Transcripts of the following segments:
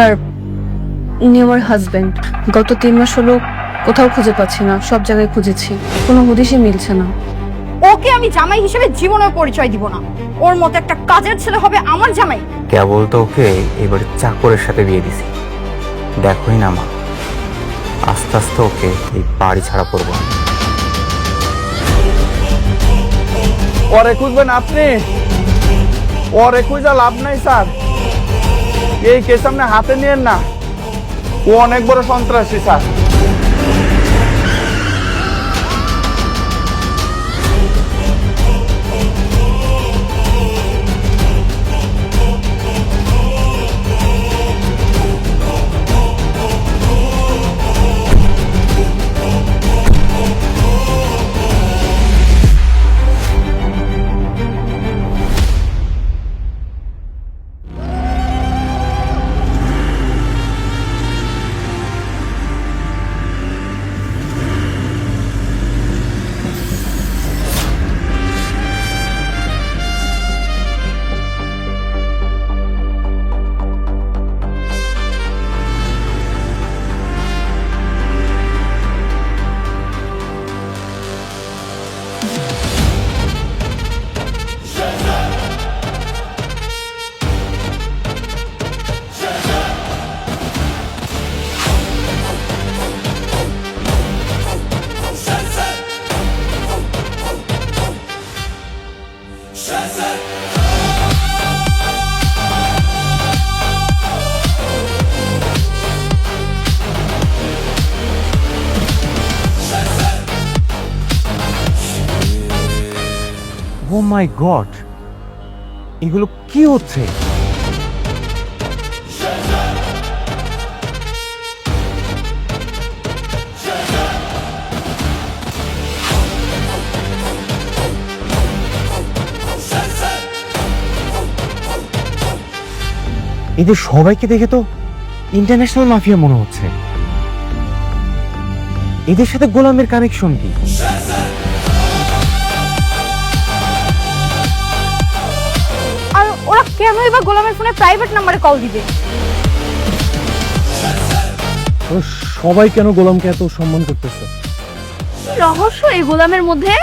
Sir, উনি আমার husband. গত 3 মাস হলো কোথাও খুঁজে পাচ্ছি না, সব জায়গায় খুঁজেছি, কোনো হদিশই মিলছে না। ওকে আমি জামাই হিসেবে জীবনেও পরিচয় দিব না। ওর মতো একটা কাজের ছেলে হবে আমার জামাই? কেবল তো ওকে এবার চাকরের সাথে বিয়ে দিছি। দেখোই না মা, আস্তে আস্তে ওকে এই বাড়ি ছাড়া করবো। ওরে খুঁজবেন আপনি? ওরে খুঁজা লাভ নাই স্যার, এই কেস আপনি হাতে নিয়েন না। ও অনেক বড় সন্ত্রাসী স্যার। ও মাই গড, এগুলো কি হচ্ছে? এদের সবাইকে দেখে তো ইন্টারন্যাশনাল মাফিয়া মনে হচ্ছে। এদের সাথে গোলামের কানেকশন কি? আর ওরা কেনই বা গোলামের ফোনে প্রাইভেট নাম্বারে কল দিবে? সবাই কেন গোলামকে এত সম্মান করতেছে? রহস্য এই গোলামের মধ্যে।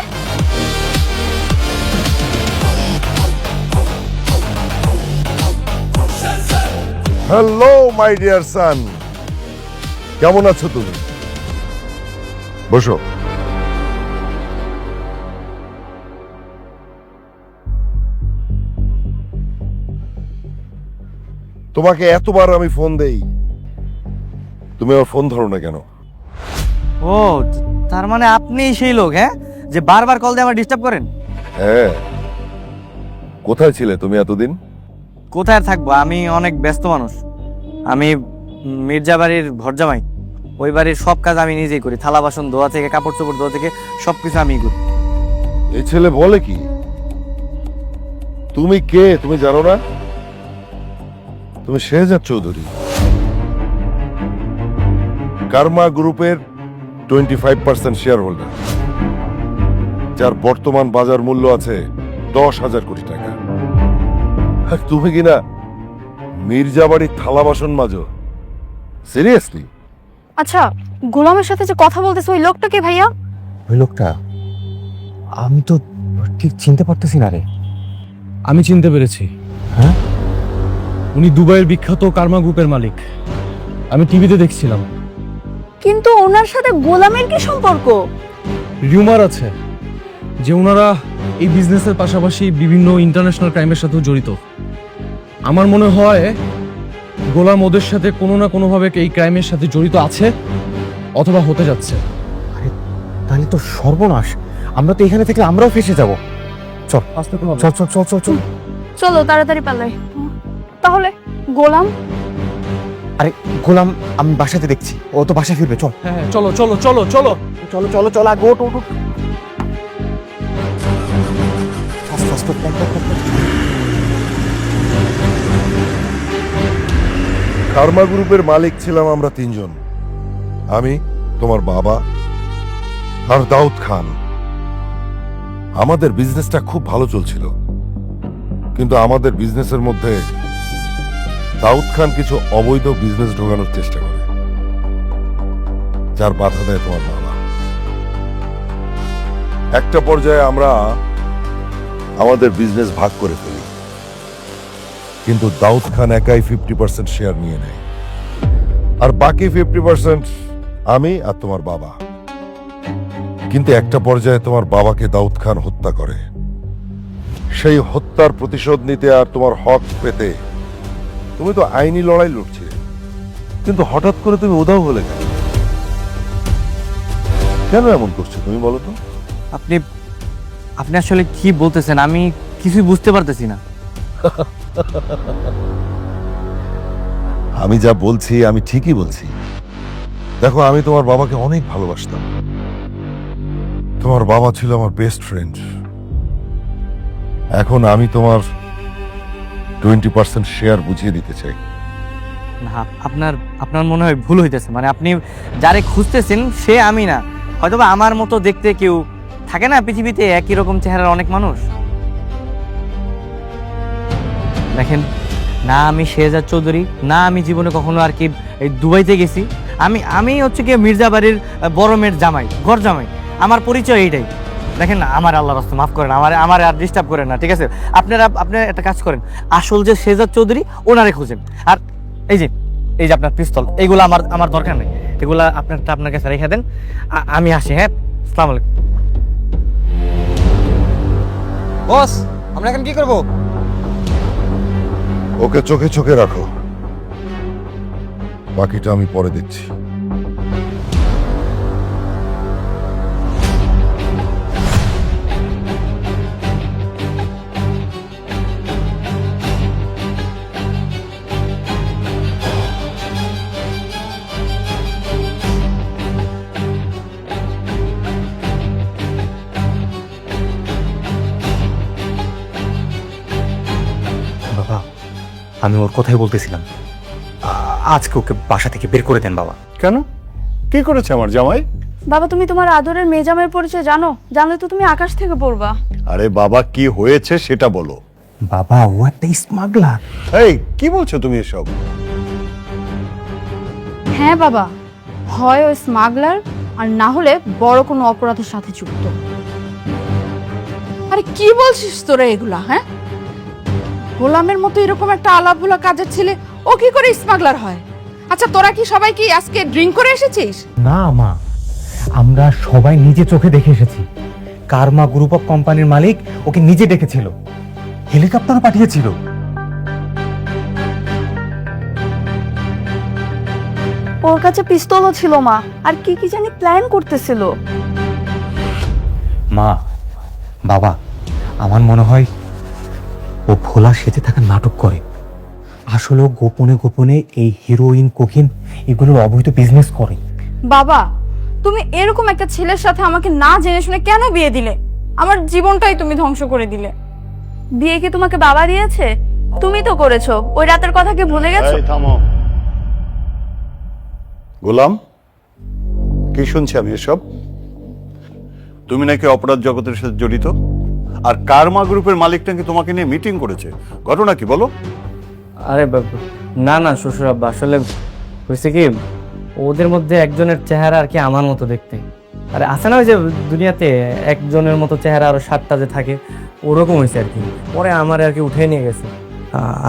হ্যালো মাই ডিয়ার সান, কেমন আছো তুমি? বসো। তোমাকে এতবার আমি ফোন দেই, তুমি আমার ফোন ধরো না কেন? ও, তার মানে আপনিই সেই লোক, হ্যাঁ, যে বারবার কল দিয়ে আমার ডিস্টার্ব করেন? হ্যাঁ, কোথায় ছিলে তুমি এতদিন? কোথায় আর থাকবো, আমি অনেক ব্যস্ত মানুষ। আমি মির্জা বাড়ির ভরজামাই। ওই বাড়ির সব কাজ আমি নিজেই করি, থালা বাসন ধোয়া থেকে কাপড় চোপড় ধোয়া থেকে সবকিছু আমিই করি। এই ছেলে বলে কি? তুমি কে তুমি জানো না? তুমি শেহজাদ চৌধুরী, কার্মা গ্রুপের 25% শেয়ার হোল্ডার, যার বর্তমান বাজার মূল্য আছে 10,000 কোটি টাকা। আর তুমি কিনা মির্জা বাড়ির থালা বাসন মাজো? সিরিয়াসলি? আচ্ছা, গোলামের সাথে যে কথা বলতেছে ওই লোকটা কে ভাইয়া? ওই লোকটা আমি তো ঠিক চিনতে পারতেছি না রে। আমি চিনতে পেরেছি। হ্যাঁ, উনি দুবাইয়ের বিখ্যাত কার্মা গ্রুপের মালিক। আমি টিভিতে দেখছিলাম। কিন্তু ওনার সাথে গোলামের কি সম্পর্ক? রিউমার আছে যে ওনারা এই বিজনেসের পাশাপাশি বিভিন্ন ইন্টারন্যাশনাল ক্রাইমের সাথেও জড়িত। আমার মনে হয় গোলাম ওদের সাথে কোনো না কোনোভাবে এই ক্রাইমের সাথে জড়িত আছে অথবা হতে যাচ্ছে। তাহলে তো সর্বনাশ। আমরা তো এখানে থেকে আমরাও ফেসে যাব। চল চল চল চল চল চল। চলো তাড়াতাড়ি পালাই। তাহলে গোলাম? আরে গোলাম আমি বাসাতে দেখছি, ও তো বাসা ফিরবে। চল হ্যাঁ, চলো চলো চলো চলো চলো চলো চলো, আগে ওঠ ওঠ ওঠ। ফাস্ট ফাস্ট ওঠ, ওঠ, ওঠ, ওঠ। কার্মা গ্রুপের মালিক ছিলাম আমরা 3 জন, আমি, তোমার বাবা আর দাউদ খান। আমাদের বিজনেসটা খুব ভালো চলছিল, কিন্তু আমাদের বিজনেসের মধ্যে দাউদ খান কিছু অবৈধ বিজনেস ঢোকানোর চেষ্টা করে, যার বাধা দেয় তোমার বাবা। একটা পর্যায়ে আমরা আমাদের বিজনেস ভাগ করে ফেলি, কিন্তু দাউদ খান একাই 50% শেয়ার নিয়ে নেয়, আর বাকি 50% আমি আর তোমার বাবা। কিন্তু একটা পর্যায়ে তোমার বাবাকে দাউদ খান হত্যা করে। সেই হত্যার প্রতিশোধ নিতে আর তোমার হক পেতে তুমি তো আইনি লড়াই লড়ছিলে, কিন্তু হঠাৎ করে তুমি উধাও হলে কেন? কেন এমন করছো তুমি বলো তো? আপনি আপনি আসলে কি বলতেছেন? আমি কিছুই বুঝতে পারতেছি না। আমি যা বলছি আমি ঠিকই বলছি। দেখো, আমি তোমার বাবাকে অনেক ভালোবাসতাম। তোমার বাবা ছিল আমার বেস্ট ফ্রেন্ড। এখন আমি তোমার 20% শেয়ার বুঝিয়ে দিতে চাই। না, আপনার আপনার মনে হয় ভুল হইতেছে। মানে আপনি যারে খুঁজতেছেন সে আমি না, হয়তোবা আমার মতো দেখতে কেউ থাকে না পৃথিবীতে, একই রকম চেহারার অনেক মানুষ। দেখেন, না আমি শেহজাদ চৌধুরী, না আমি জীবনে কখনো আর কি এই দুবাইতে গেছি। আমি হচ্ছে কি মির্জা বাড়ির বড় মেয়ের জামাই, ঘর জামাই। আমার পরিচয় এইটাই। দেখেন না, আমার আল্লাহর রাস্তা মাফ করেন, আমার আর ডিস্টার্ব করেন না, ঠিক আছে? আপনারা একটা কাজ করেন, আসল যে শেহজাদ চৌধুরী ওনারে খুঁজেন। আর এই যে আপনার পিস্তল, এইগুলো আমার দরকার নেই। এগুলা আপনার কাছে রেখে দেন। আমি আসি। হ্যাঁ, আসসালামু আলাইকুম। বস, আমরা এখন কি করব? ওকে চোখে চোখে রাখো, বাকিটা আমি পরে দেখছি। বাবা, আমি ওর কথাই বলতেছিলাম, আজকে ওকে বাসা থেকে বের করে দেন বাবা। কেন? কি করেছে আমার জামাই? বাবা, তুমি তোমার আদরের মেয়ে জামাইয়ের পরিচয় জানো? জানলে তো তুমি আকাশ থেকে পড়বা। আরে বাবা, কি হয়েছে সেটা বলো। বাবা, ও একটা স্মাগলার। এই কি বলছো তুমি এসব? হ্যাঁ বাবা, হয় ওই স্মাগলার, আর না হলে বড় কোনো অপরাধের সাথে যুক্ত। আরে কি বলছিস তোরা এগুলা? হ্যাঁ, গোলামের মতো এরকম একটা আলাভোলা কাজের ছেলে ও কি করে স্মাগলার হয়? আচ্ছা, তোরা কি সবাই কি আজকে ড্রিঙ্ক করে এসেছিস? না মা, আমরা সবাই নিজে চোখে দেখে এসেছি। কারমা গ্রুপ অফ কোম্পানির মালিক ওকে নিজে ডেকেছিল, হেলিকপ্টারও পাঠিয়েছিল। ওর কাছে পিস্তলও ছিল মা, আর কি কি জানি প্ল্যান করতেছিল। মা, বাবা, আমার মনে হয় ও ভোলা সেজে থাকা নাটক করে। আসলে ও গোপনে গোপনে এই হিরোইন, কোকিন এগুলোর অবৈধ বিজনেস করে। বাবা, তুমি এরকম একটা ছেলের সাথে আমাকে না জেনে শুনে কেন বিয়ে দিলে? আমার জীবনটাই তুমি ধ্বংস করে দিলে। বিয়ে কি তোমাকে বাবা দিয়েছে? তুমি তো করেছো। ওই রাতের কথা কি ভুলে গেছো? এই থামো। গোলাম, কি শুনছি আমি এসব? তুমি নাকি অপরাধ জগতের সাথে জড়িত, আর কারমা গ্রুপের মালিক নাকি তোমাকে নিয়ে মিটিং করেছে। ঘটনা কি বলো? আরে বাবা, না না শ্বশুর আব্বা, আসলে হয়েছে কি, ওদের মধ্যে একজনের চেহারা আর কি আমার মতো দেখতে। আরে আছে না ওই যে দুনিয়াতে একজনের মতো চেহারা আরো 7টা যে থাকে, ওরকম হয়েছে আর কি। পরে আমার আর কি উঠে নিয়ে গেছে।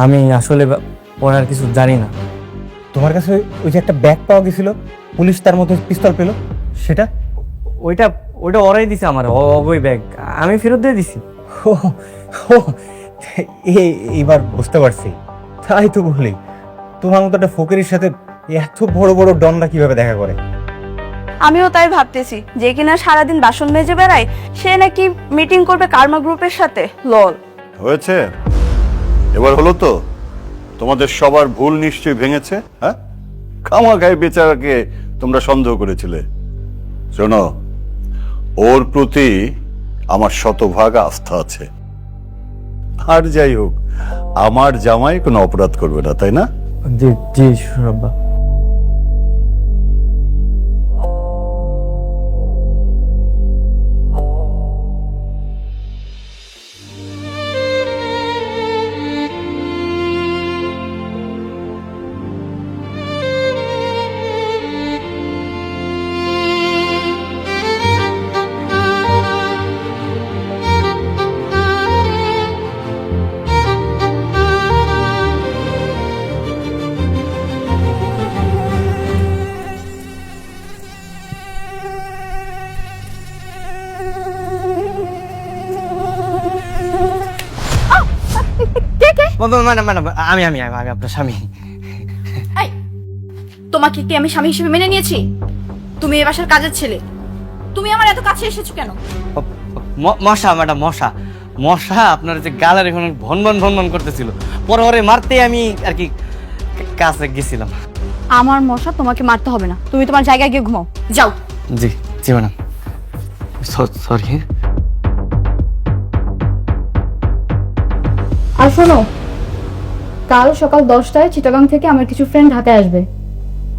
আমি আসলে পরে আর কিছু জানি না। তোমার কাছে ওই যে একটা ব্যাগ পাওয়া গেছিল, পুলিশ তার মধ্যে পিস্তল পেল, সেটা? ওইটা ওরাই দিছে আমার, ওই ব্যাগ আমি ফেরত দিয়ে দিছি। ও, এইবার বুঝতে পারছি। তাই তো বলি, তোমার মতো একটা ফকিরের সাথে এত বড় বড় ডনরা কিভাবে দেখা করে। আমিও তাই ভাবতেছি, যে কিনা সারাদিন বাসন মেজে বেড়ায়, সে নাকি মিটিং করবে কারমা গ্রুপের সাথে। লল। হয়েছে, এবার হলো তো? তোমাদের সবার ভুল নিশ্চয়ই ভেঙেছে। হ্যাঁ, খামাখাই বেচারাকে তোমরা সন্দেহ করেছিলে। শোনো, ওর প্রতি আমার শতভাগ আস্থা আছে। আর যাই হোক, আমার জামাই কোনো অপরাধ করবে না, তাই না? জি জি শ্বশুর আব্বা। ম্যাডাম ম্যাডাম আমি আমি আমি আমি আপনার স্বামী। এই, তোমাকে কি আমি স্বামী হিসেবে মেনে নিয়েছি? তুমি এ বাসার কাজের ছেলে, তুমি আমার এত কাছে এসেছো কেন? মশা ম্যাডাম, মশা মশা আপনার যে গালের এখন ভন করতেছিল, পরে ওরে মারতে আমি আর কি কাছে গেছিলাম। আমার মশা তোমাকে মারতে হবে না, তুমি তোমার জায়গায় গিয়ে ঘুমাও, যাও। জি জি ম্যাডাম, সরি। আর শোনো, কাল সকাল 10টায় চিটাগাং থেকে আমার কিছু ফ্রেন্ড ঢাকায় আসবে।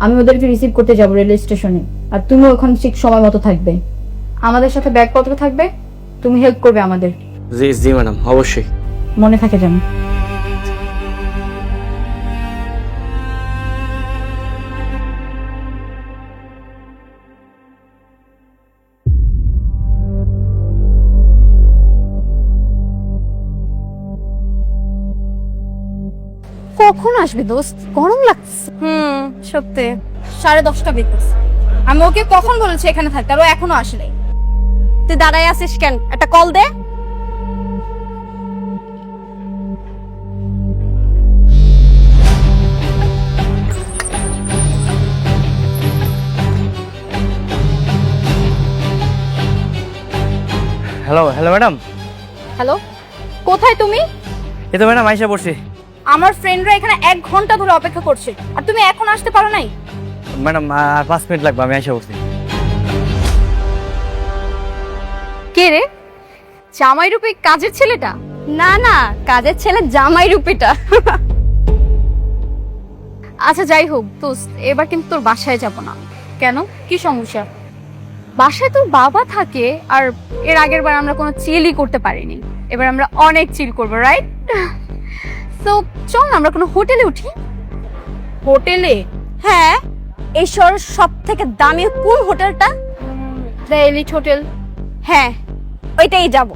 আমি ওদেরকে রিসিভ করতে যাব রেলওয়ে স্টেশনে, আর তুমি ওখানে ঠিক সময় মতো থাকবে। আমাদের সাথে ব্যাগপত্র থাকবে, তুমি হেল্প করবে আমাদের। জি জি ম্যাডাম, অবশ্যই। মনে থাকে যেন। কখন আসবে দোস্ত? গরম লাগছে। সত্যি 10:30 বেজেছে। আমি ওকে কখন বলেছি এখানে থাকতে, আর ও এখনো আসে নাই। তুই দাঁড়ায় আছিস কেন? একটা কল দে। Hello hello madam. হ্যালো, কোথায় তুমি? এই তো ম্যাডাম আইসা পড়ছি। আমার ফ্রেন্ডরা এখানে 1 ঘন্টা ধরে অপেক্ষা করছে, আর তুমি এখন আসতে পারো নাই? ম্যাডাম আর 5 মিনিট লাগবে, আমি আইসা পড়ছি। কে রে? জামাই রূপী কাজের ছেলেটা? না না, কাজের ছেলে জামাই রূপীটা। আচ্ছা যাই হোক দোস্ত, এবার কিন্তু তোর বাসায় যাব না। কেন, কি সমস্যা? বাসায় তোর বাবা থাকে, আর এর আগের বার আমরা কোনো চিলই করতে পারিনি। এবার আমরা অনেক চিল করবো, রাইট? তো চল না আমরা কোনো হোটেলে উঠি। হোটেলে? হ্যাঁ, এই শহরের সব থেকে দামি কোন হোটেলটা? The elite hotel. হ্যাঁ, ওইটাই যাব।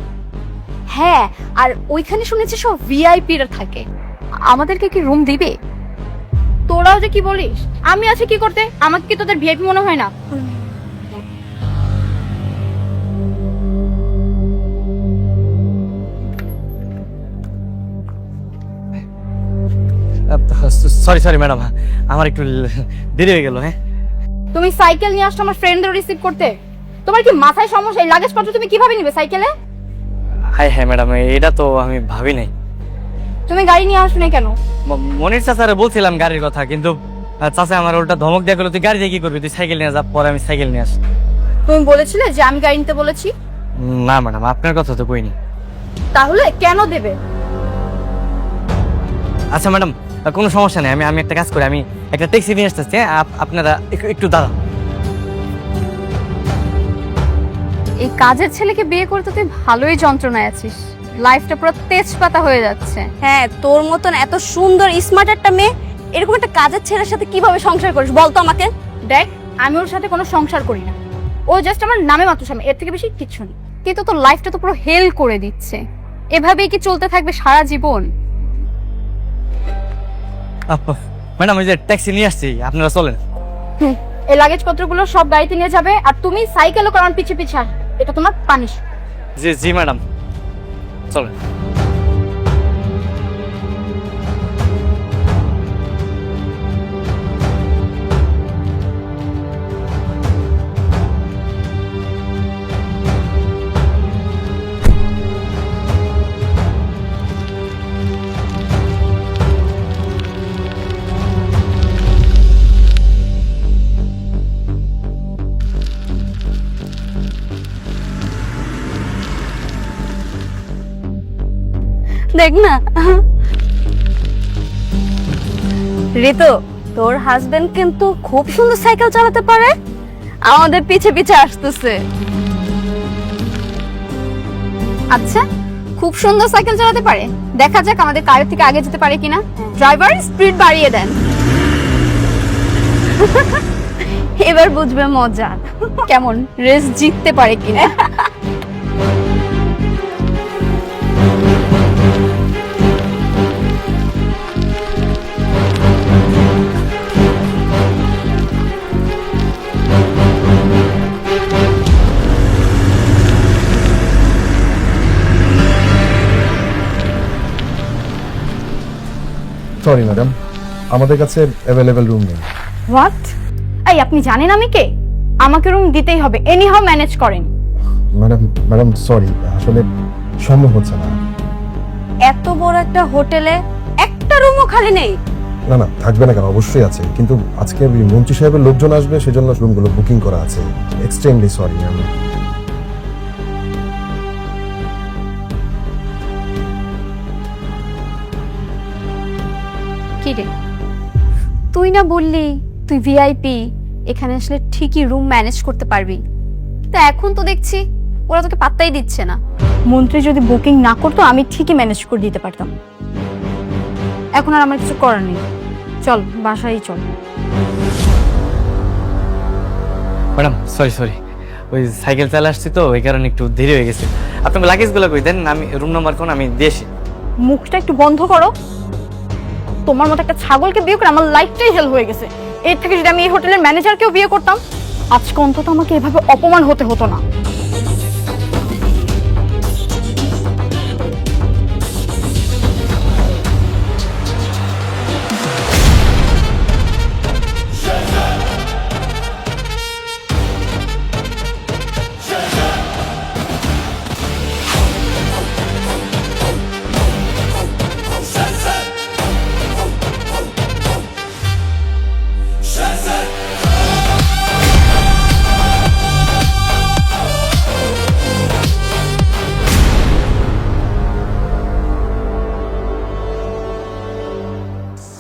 হ্যাঁ, আর ওইখানে শুনেছি সব ভিআইপিরা থাকে। আমাদেরকে কি রুম দিবে? তোরাও যে কি বলিস, আমি আছি কি করতে? আমাকে কি তোদের ভিআইপি মনে হয় না? সরি ম্যাডাম, আমার একটু দেরি হয়ে গেল। হ্যাঁ, তুমি সাইকেল নিয়ে আসছো আমার ফ্রেন্ডদের রিসিভ করতে? তোমার কি মাথায় সমস্যা? এই লাগেজপত্র তুমি কিভাবে নিবে সাইকেলে? হ্যাঁ ম্যাডাম, এটা তো আমি ভাবি নাই। তুমি গাড়ি নিয়ে আসো না কেন? মনির চাচারে বলছিলাম গাড়ির কথা, কিন্তু চাচা আমার উল্টা ধমক দিয়ে গেল, তুই গাড়ি দিয়ে কি করবি, তুই সাইকেল নিয়ে যা। পরে আমি সাইকেল নিয়ে আসি। তুমি বলেছিলে যে আমি গাড়ি নিতে বলেছি? না ম্যাডাম, আপনার কথা তো কইনি। তাহলে কেন দেবে? আচ্ছা ম্যাডাম, কোনো সমস্যা নেই, আমি একটা কাজ করি, আমি একটা ট্যাক্সি নিয়ে আসতেছি। আপনারা একটু দাঁড়ান। এই কাজের ছেলেকে বিয়ে করতে তুই ভালোই যন্ত্রণায় আছিস। লাইফটা পুরো তেজপাতা হয়ে যাচ্ছে। হ্যাঁ, তোর মতন এত সুন্দর স্মার্ট একটা মেয়ে এরকম একটা কাজের ছেলের সাথে কিভাবে সংসার করিস বলতো আমাকে? দেখ, আমি ওর সাথে কোনো সংসার করি না। ও জাস্ট আমার নামে মাত্র স্বামী, এর থেকে বেশি কিচ্ছু নেই। কিন্তু তোর লাইফটা তো পুরো হেল করে দিচ্ছে। এভাবেই কি চলতে থাকবে সারা জীবন? ম্যাডাম, ওই যে ট্যাক্সি নিয়ে আসছি, আপনারা চলেন। এই লাগেজ পত্রগুলো সব গাড়িতে নিয়ে যাবে, আর তুমি সাইকেলও কারণ পিছে পিছে আস। এটা তোমার পানিশ। জি জি ম্যাডাম, চলেন। দেখ না ঋতু, তোর হাজবেন্ড কিন্তু খুব সুন্দর সাইকেল চালাতে পারে, আমাদের পিছে পিছে আসতেছে। আচ্ছা, খুব সুন্দর সাইকেল চালাতে পারে, দেখা যাক আমাদের কারের থেকে আগে যেতে পারে কিনা। ড্রাইভার স্পিড বাড়িয়ে দেন। এবার বুঝবে মজা, কেমন রেস জিততে পারে কিনা। সরি ম্যাডাম, আমাদের কাছে অ্যাভেলেবেল রুম নেই। হোয়াট? এই আপনি জানেন আমি কে? আমাকে রুম দিতেই হবে, এনি হাউ ম্যানেজ করেন। ম্যাডাম সরি, আসলে সম্ভব হচ্ছে না। এত বড় একটা হোটেলে একটা রুমও খালি নেই? না না, থাকবে না কেন, অবশ্যই আছে, কিন্তু আজকে মন্ত্রী সাহেবের লোকজন আসবে, সেজন্য রুমগুলো বুকিং করা আছে। Extremely sorry ma'am. কি রে, তুই না বললি তুই ভিআইপি, এখানে আসলে ঠিকই রুম ম্যানেজ করতে পারবি, তা এখন তো দেখছি ওরা তোকে পাত্তাই দিচ্ছে না। মন্ত্রী যদি বুকিং না করতো আমি ঠিকই ম্যানেজ করে দিতে পারতাম। এখন আর আমার কিছু করার নেই, চল বাসায় চল। ম্যাডাম সরি, ওই সাইকেল চালা আসছি তো ওই কারণে একটু দেরি হয়ে গেছে। আপনাকে লাগেজগুলো কই দেন, আমি রুম নাম্বার কোন আমি দিয়েছি। মুখটা একটু বন্ধ করো। তোমার মতো একটা ছাগলকে বিয়ে করে আমার লাইফটাই হেল হয়ে গেছে। এর থেকে যদি আমি এই হোটেলের ম্যানেজারকেও বিয়ে করতাম, আজকে অন্তত আমাকে এভাবে অপমান হতে হতো না।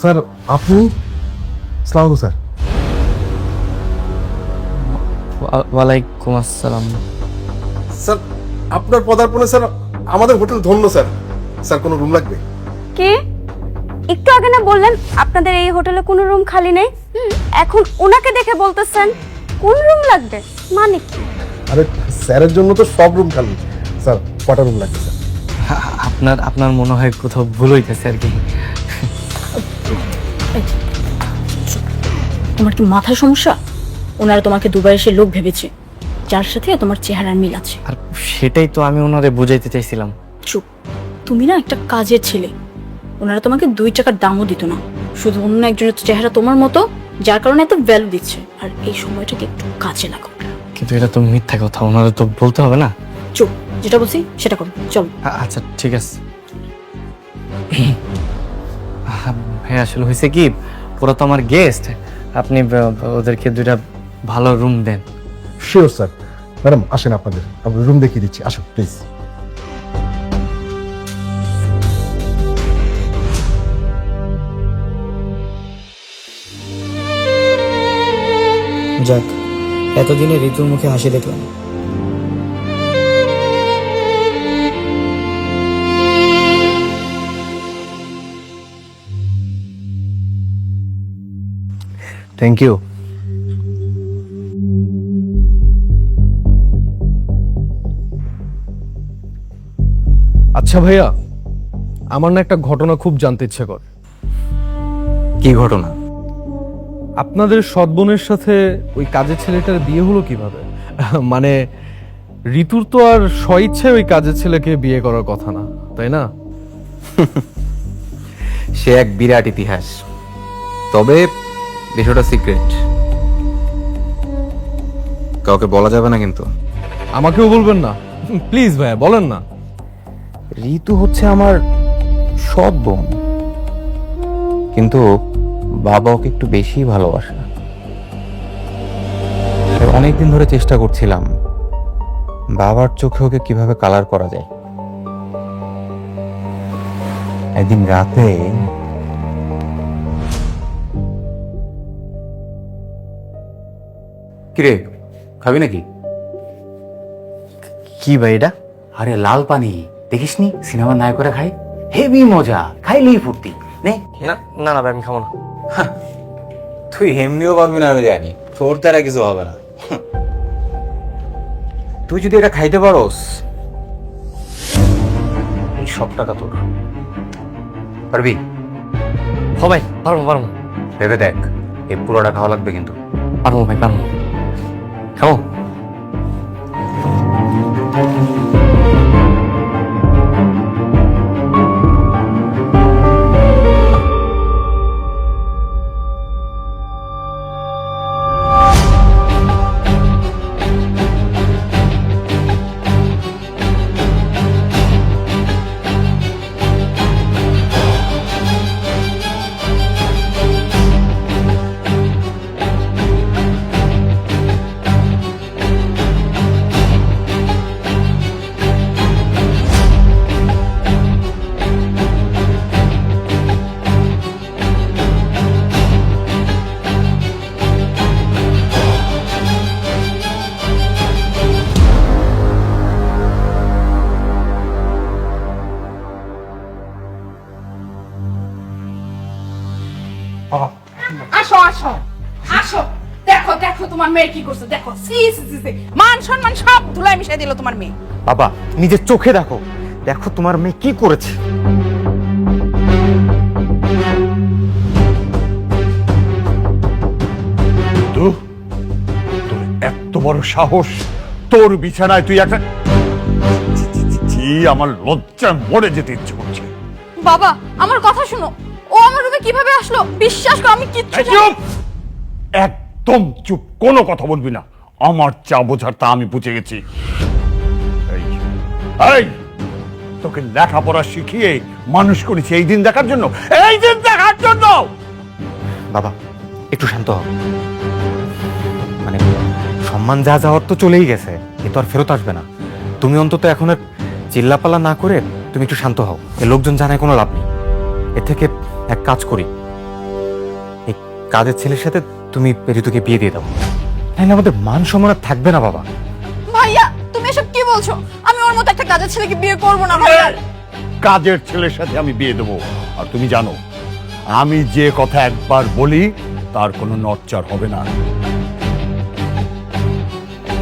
স্যার আপনি? আসসালামু আলাইকুম স্যার। ওয়ালাইকুম আসসালাম। স্যার আপনার পদার্পণে স্যার আমাদের হোটেল ধন্য স্যার। স্যার কোনো রুম লাগবে? কি একটু আগে না বললেন আপনাদের এই হোটেলে কোনো রুম খালি নেই, এখন ওনাকে দেখে বলতেছেন কোন রুম লাগবে? মানে কি? আরে স্যারের জন্য তো সব রুম খালি। স্যার কটা রুম লাগবে স্যার? আপনার মনে হয় কোথাও ভুল হইতেছে আর কি। তোমার কি মাথায় সমস্যা? ওনারা তোমাকে দুবাই এসে লোক ভেবেছে, যার সাথে তোমার চেহারার মিল আছে। আর সেটাই তো আমি ওনারে বুঝাইতে চাইছিলাম। চুপ, তুমি না একটা কাজের ছেলে। ওনারা তোমাকে 2 টাকার দামও দিত না, শুধু অন্য একজনের চেহারা তোমার মতো, যার কারণে এত ভ্যালু দিচ্ছে। আর এই সময়টাকে একটু কাজে লাগাও। কিন্তু এটা তো মিথ্যা কথা, ওনারা তো বলতে হবে না। চুপ, যেটা বলছি সেটা করো, চল। আচ্ছা ঠিক আছে। হ্যাঁ আসলে হয়েছে কি, ওরা তো আমার গেস্ট, আপনি ওদেরকে 2টা ভালো রুম দেন। Sure sir. ম্যাডাম আসেন, আপনাদের রুম দেখিয়ে দিচ্ছি, আসুন প্লিজ। যাক, এতদিনে ঋতুর মুখে হাসি দেখলাম। Thank you. আচ্ছা ভাইয়া, আমার না একটা ঘটনা খুব জানতে ইচ্ছে করে। কি ঘটনা? আপনাদের সৎ বোনের সাথে ওই কাজের ছেলেটার বিয়ে হলো কিভাবে? মানে ঋতুর তো আর স্বইচ্ছায় ওই কাজের ছেলেকে বিয়ে করার কথা না, তাই না? সে এক বিরাট ইতিহাস, তবে বিষয়টা সিক্রেট, কাউকে বলা যাবে না কিন্তু। আমাকেও বলবেন না প্লিজ ভাইয়া, বলেন না। ঋতু হচ্ছে আমার সৎ বোন, কিন্তু বাবা ওকে একটু বেশি ভালোবাসে। অনেকদিন ধরে চেষ্টা করছিলাম বাবার চোখে ওকে কিভাবে কালার করা যায়। একদিন রাতে কিরে, খাবি নাকি? কি ভাই এটা? আরে লাল পানি দেখিসনি? সিনেমার নায়করা খায়, হেভি মজা, খাইলেই ফুর্তি। নে। না না ভাই আমি খাবো না। তুই এমনিও পারবি না আমি জানি, তোর তারা কিছু হবে না। তুই যদি এটা খাইতে পারোস, এই সব টাকা তোর। পারবি? হ ভাই, পারবো। ভেবে দেখ, এই পুরোটা খাওয়া লাগবে কিন্তু। পারবো ভাই, পারবো। খাবো। আসো আসো আসো, দেখো দেখো তোমার মেয়ে কি করছে, দেখো সি সি সি সি, মান সম্মান সব ধুলাই মিশাই দিল তোমার মেয়ে। বাবা নিজের চোখে দেখো, দেখো তোমার মেয়ে কি করেছে। তোর এত বড় সাহস, তোর বিছানায় তুই একটা আমার লজ্জায় মরে যেতে ইচ্ছে করছে। বাবা আমার কথা শুনো, ও আমার রুমে কিভাবে আসলো? বিশ্বাস করো আমি কিচ্ছু এই চুপ, একদম চুপ, কোনো কথা বলবি না। আমার চা বোঝার তা আমি বুঝে গেছি। এই, এই, তোকে লেখাপড়া শিখিয়ে মানুষ করেছি এই দিন দেখার জন্য, এই দিন দেখার জন্য। বাবা একটু শান্ত হও, মানে সম্মান যা যাওয়ার তো চলেই গেছে, এ তো আর ফেরত আসবে না। তুমি অন্তত এখন আর চিল্লাপাল্লা না করে তুমি একটু শান্ত হও। এ লোকজন জানায় কোনো লাভ নেই। এর থেকে এক কাজ করি, এই কাজের ছেলের সাথে তুমি ঋতুকে বিয়ে দিয়ে দাও, তাহলে আমাদের মান সম্মান আর থাকবে না। বাবা ভাইয়া তুমি এসব কি বলছো? আমি ওর মতো একটা কাজের ছেলেকে বিয়ে করবো না ভাইয়া। কাজের ছেলের সাথে আমি বিয়ে দেবো, আর তুমি জানো আমি যে কথা একবার বলি তার কোনো নড়চড় হবে না।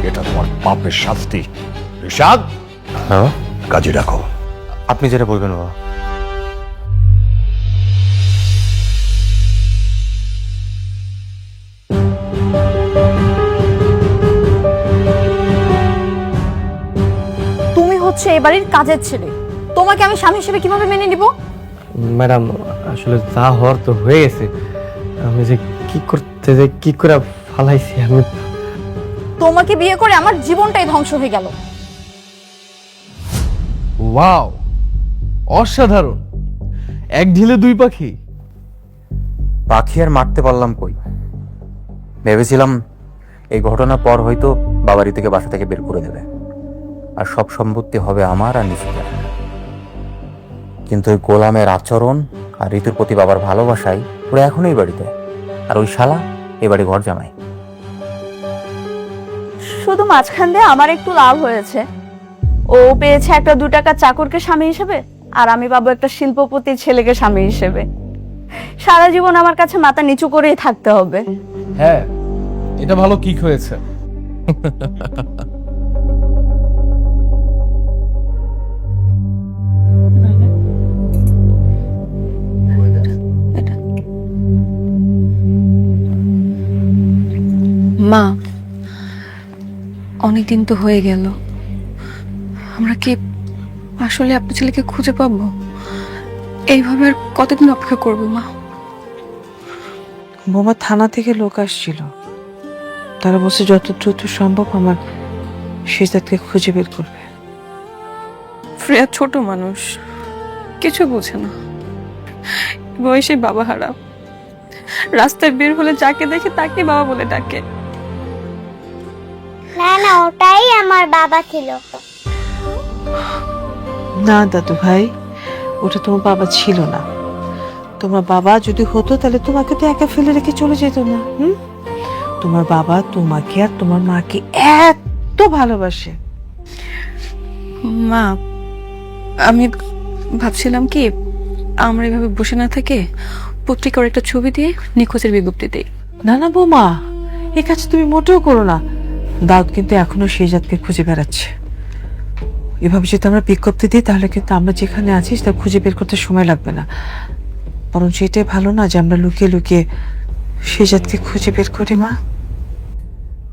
এটা তোমার পাপের শাস্তি। ঋষাদ, হ্যাঁ কাজে রাখো। আপনি যেটা বলবেন বাবা। তুমি হচ্ছে এই বাড়ির কাজের ছেলে, তোমাকে আমি স্বামী হিসেবে কিভাবে মেনে নিব? ম্যাডাম আসলে যা হওয়ার তো হয়ে গেছে, আমি যে কি করতে যে কি করে ফালাইছি আমি। তোমাকে বিয়ে করে আমার জীবনটাই ধ্বংস হয়ে গেল। ওয়াও, অসাধারণ, এক ঢিলে দুই পাখি। পাখি আর মারতে পারলাম কই? ভেবেছিলাম এই ঘটনার পর হয়তো বাবা ঋতুকে বাসা থেকে বের করে দেবে আর সব সম্পত্তি হবে আমার আর নিশিতার। কিন্তু ওই গোলামের আচরণ আর ঋতুর প্রতি বাবার ভালোবাসাই ওরা এখন এই বাড়িতে, আর ওই শালা এই বাড়ি ঘর জামাই। শুধু মাঝখান দিয়ে আমার একটু লাভ হয়েছে, ও পেয়েছে একটা 2 টাকা চাকরকে স্বামী হিসেবে, আর আমি পাবো একটা শিল্পপতির ছেলেকে স্বামী হিসেবে। সারা জীবন আমার কাছে মাথা নিচু করেই থাকতে হবে। হ্যাঁ, এটা ভালো কিক হয়েছে। মা, অনেকদিন তো হয়ে গেল, আমরা কি আসলে আপনার ছেলেকে খুঁজে পাবো? এইভাবে আর কতদিন অপেক্ষা করবো মা? বোমা থানা থেকে লোক আসছিল, তারা বলছে যত দ্রুত সম্ভব আমার শেজাদকে খুঁজে বের করবে। ফ্রেয়া ছোট মানুষ, কিছু বোঝে না, বয়সে বাবা হারা, রাস্তায় বের হলে যাকে দেখে তাকে বাবা বলে ডাকে। না না, ওটাই আমার বাবা ছিল। না দাদু ভাই, ওটা তোমার বাবা ছিল না। তোমার বাবা যদি হতো তাহলে তোমাকে তো একা ফেলে রেখে চলে যেত না। তোমার বাবা তোমাকে আর তোমার মাকে এত ভালোবাসে। মা, আমি ভাবছিলাম কি আমরা এভাবে বসে না থেকে পত্রিকার একটা ছবি দিয়ে নিখোঁজের বিজ্ঞপ্তি দিই। না না বৌমা, এই কাজ তুমি মোটেও করো না। দাউদ কিন্তু এখনো শেজাদকে খুঁজে বেড়াচ্ছে। এভাবে যদি আমরা বিজ্ঞপ্তি দিই তাহলে কিন্তু আমরা যেখানে আছি তা খুঁজে বের করতে সময় লাগবে না, বরং সেটাই ভালো না যে আমরা লুকিয়ে লুকিয়ে শেজাদকে খুঁজে বের করি। মা,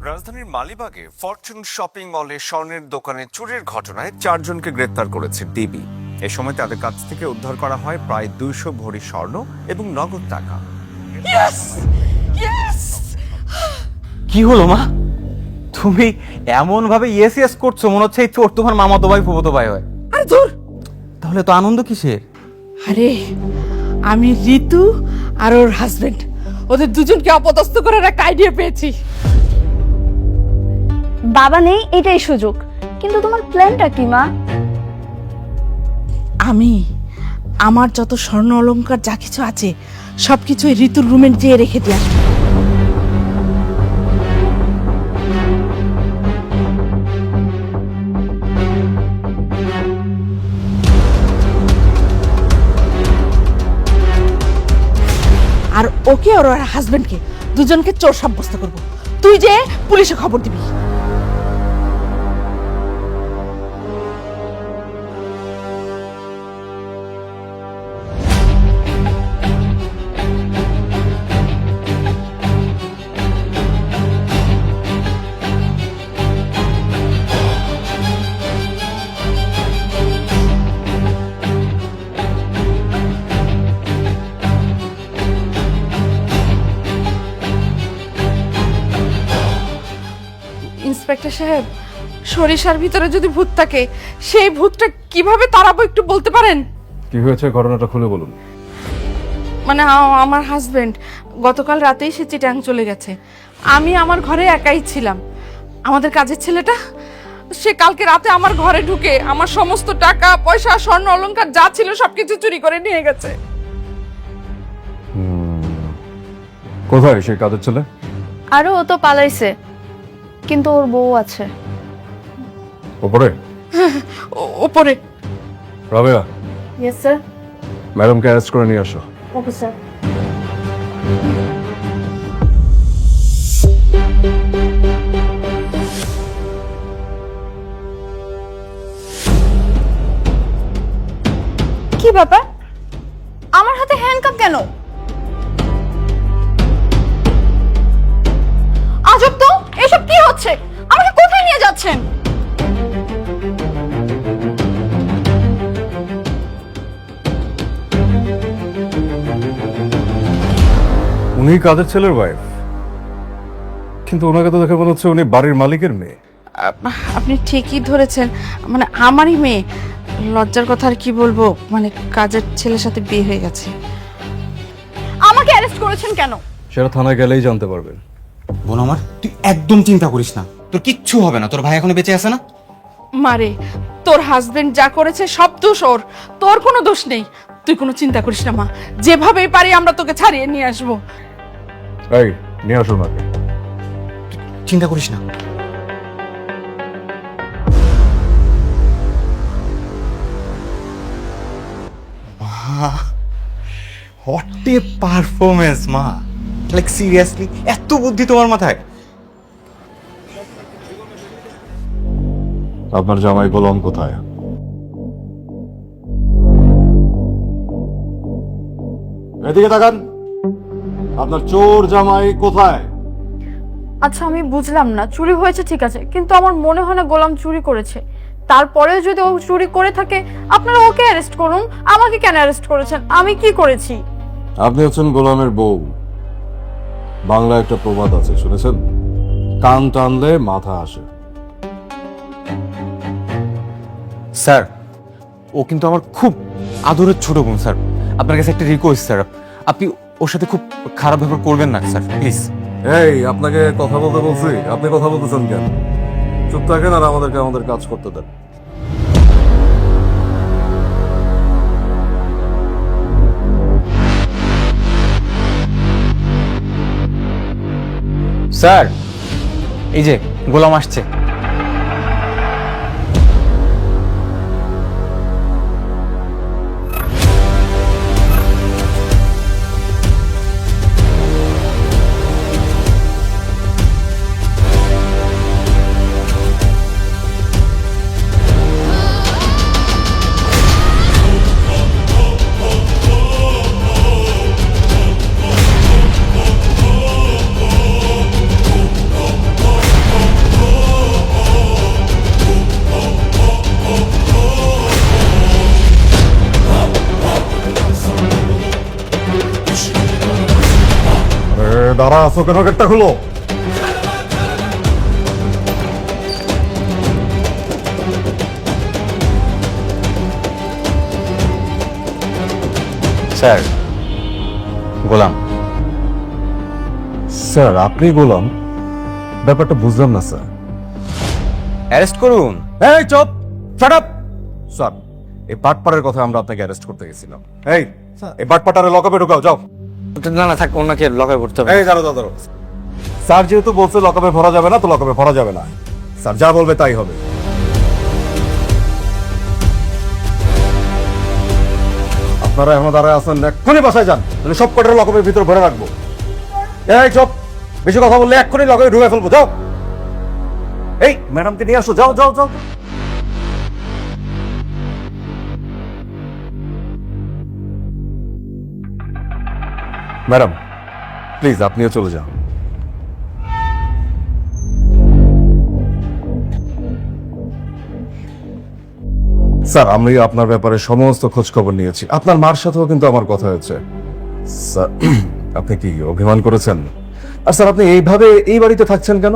রাজধানীর মালিবাগে ফরচুন শপিং মলে স্বর্ণের দোকানে চুরির ঘটনায় 4 জনকে গ্রেপ্তার করেছে ডিবি। এ সময় তাদের কাছ থেকে উদ্ধার করা হয় প্রায় 200 ভরি স্বর্ণ এবং নগদ টাকা। কি হলো মা? তুমি এমন ভাবে ইয়েস ইয়েস করছো মনে হচ্ছে এই চোর তোমার মামাতো ভাই ফুফাতো ভাই হয়। আরে ধুর, তাহলে তো আনন্দ কিসের? আরে আমি ঋতু আর ওর হাজবেন্ড, ওদের দুজনকে অপদস্থ করার একটা আইডিয়া পেয়েছি। বাবা নেই এটাই সুযোগ, কিন্তু তোমার প্ল্যানটা কি মা? আমি আমার যত স্বর্ণ অলংকার যা কিছু আছে সবকিছু ঋতুর রুমে যেয়ে রেখে দিয়ে আসবো। আর ওকে আর ওর হাজবেন্ডকে দুজনকে চোর সাব্যস্ত করব। তুই যে পুলিশে খবর দিবি। ইন্সপেক্টর সাহেব, সরিষার ভিতরে যদি ভূত থাকে, সেই ভূতটা কিভাবে তাড়াবো একটু বলতে পারেন? কি হয়েছে ঘটনাটা খুলে বলুন। মানে আমার হাজবেন্ড গতকাল রাতেই সে চিটাং চলে গেছে। আমি আমার ঘরে একাই ছিলাম। আমাদের কাজের ছেলেটা সে কালকে রাতে আমার ঘরে ঢুকে আমার সমস্ত টাকা পয়সা স্বর্ণ অলংকার যা ছিল সবকিছু চুরি করে নিয়ে গেছে। কোথায় সেই কাজের ছেলে? আরো ও তো পালাইছে, কিন্তু ওর বউ আছে। ওপরে? ওপরে। Rabeya, yes sir. ম্যাডামকে অ্যারেস্ট করে নিয়ে আসো। Okay sir. কি ব্যাপার, আমার হাতে হ্যান্ডকাপ কেন? আজব তো, এসব কি হচ্ছে? আমাকে কোথায় নিয়ে যাচ্ছেন? উনি কাজের ছেলের ওয়াইফ, কিন্তু ওনাকে তো দেখে মনে হচ্ছে উনি বাড়ির মালিকের মেয়ে। আপনি ঠিকই ধরেছেন, মানে আমারই মেয়ে। লজ্জার কথা আর কি বলবো, মানে কাজের ছেলের সাথে বিয়ে হয়ে গেছে। আমাকে অ্যারেস্ট করেছেন কেন? সেটা থানায় গেলেই জানতে পারবেন। বোন আমার, তুই একদম চিন্তা করিস না, তোর কিচ্ছু হবে না। তোর ভাই এখনো বেঁচে আছে না? মারে, তোর হাজবেন্ড যা করেছে সব দোষ ওর, তোর কোনো দোষ নেই। তুই কোনো চিন্তা করিস না মা, যেভাবেই পারি আমরা তোকে ছাড়িয়ে নিয়ে আসবো। এই নিয়ে আসুন আগে। চিন্তা করিস না। হোয়াট এ পারফরমেন্স মা, লাইক সিরিয়াসলি এত বুদ্ধি তোমার মাথায়? আপনার জামাই গোলাম কোথায়? এদিকে তাকান, আপনার চোর জামাই কোথায়? আচ্ছা আমি বুঝলাম না, চুরি হয়েছে ঠিক আছে, কিন্তু আমার মনে হয় না গোলাম চুরি করেছে। তারপরেও যদি ও চুরি করে থাকে, আপনারা ওকে অ্যারেস্ট করুন। আমাকে কেন অ্যারেস্ট করেছেন? আমি কি করেছি? আপনি হচ্ছেন গোলামের বউ। বাংলায় একটা প্রবাদ আছে, শুনেছেন? কান টানলে মাথা আসে। স্যার, ও কিন্তু আমার খুব আদরের ছোট বোন স্যার। আপনার কাছে একটা রিকোয়েস্ট স্যার, আপনি ওর সাথে খুব খারাপ ব্যবহার করবেন না স্যার, প্লিজ। এই, আপনাকে কথা বলতে বলছি, আপনি কথা বলতেছেন কেন? চুপ থাকেন আর আমাদেরকে আমাদের কাজ করতে দেন। স্যার, এই যে গোলাম আসছে। দাঁড়া, আছো কেন? গেটটা খুলো। স্যার, গোলাম। স্যার, আপনি গোলাম? ব্যাপারটা বুঝলাম না স্যার। অ্যারেস্ট করুন। এই চুপ, শাট আপ। স্যার, এই বাটপাড়ের কথা আমরা আপনাকে অ্যারেস্ট করতে গেছিলাম। এই বাটপাটারে লকআপে ঢুকাও, যাও। না না থাক, ওনাকে লকায় পড়তে হবে। এই দাঁড়ো দাঁড়ো। স্যার যেহেতু বলছে লকআপে ভরা যাবে না, তো লকআপে ভরা যাবে না। স্যার যা বলবে তাই হবে। আপনারা এখন দাঁড়ায় আছেন, এক্ষুনি বাসায় যান, তাহলে সব কটার লকপের ভিতর ভরে রাখবো। এই চপ, বেশি কথা বললে এক্ষুনি লকপে ঢুকে ফেলবো, যাও। এই ম্যাডামকে নিয়ে আসো, যাও যাও যাও। ম্যাডাম প্লিজ আপনিও চলে যান। স্যার আমি আপনার ব্যাপারে সমস্ত খোঁজ খবর নিয়েছি, আপনার মার সাথেও কিন্তু আমার কথা হয়েছে। স্যার আপনি কি অভিমান করেছেন? আর স্যার আপনি এইভাবে এই বাড়িতে থাকছেন কেন?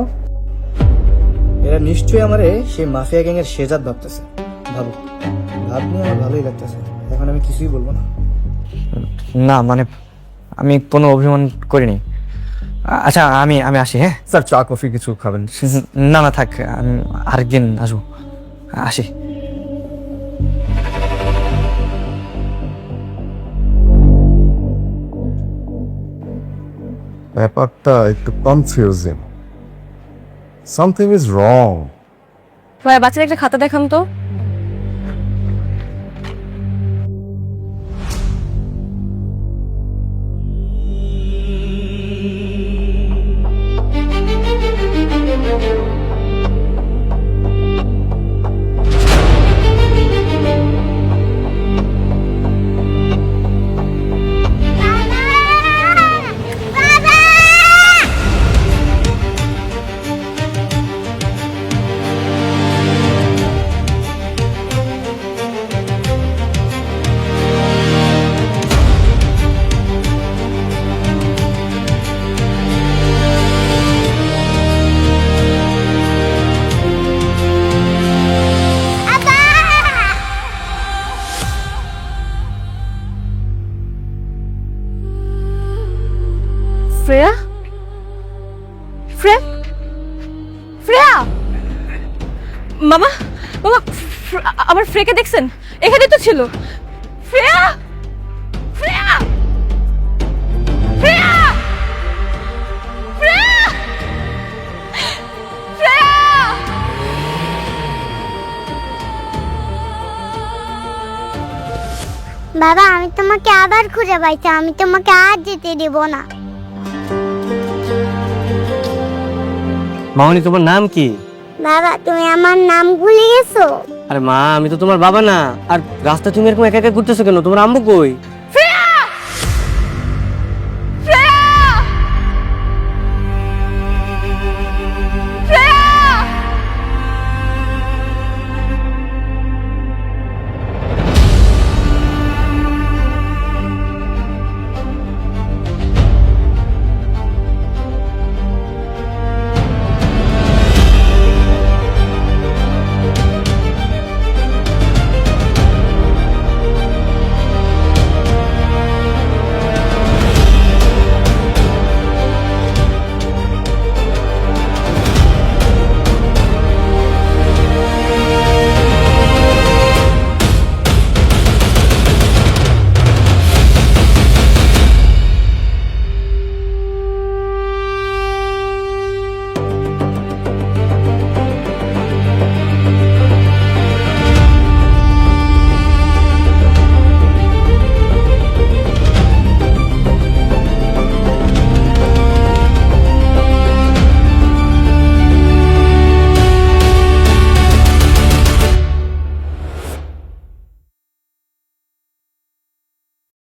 এরা নিশ্চয়ই আমারে সেই মাফিয়া গ্যাংয়ের শেজাদ ভাবতেছে। ভাবো, ভাবনি আমার ভালোই লাগতেছে। এখন আমি কিছুই বলবো না। না মানে আমি কোনো অভিমান করিনি। আচ্ছা আমি আমি আসি, হ্যাঁ? স্যার চা কফি কিছু খাবেন? না না থাক, আমি আরেকদিন আসবো, আসি। ব্যাপারটা একটু কনফিউজিং, সামথিং ইজ রং। ভাই বাচ্চাদের একটা খাতা দেখান তো। শ্রেয়া, শ্রেয়া, শ্রেয়া, মামা মামা, আমার ফ্রেকে দেখছেন? এখানে তো ছিল। শ্রেয়া, শ্রেয়া, শ্রেয়া, শ্রেয়া, শ্রেয়া। বাবা আমি তোমাকে আবার খুঁজে পাইছি, আমি তোমাকে আর যেতে দেব না। মামনি তোমার নাম কি? বাবা তুমি আমার নাম ভুলে গেছো? আরে মা, আমি তো তোমার বাবা না। আর রাস্তা তুমি এরকম একা একা ঘুরতেছো কেন? তোমার আম্মু কই?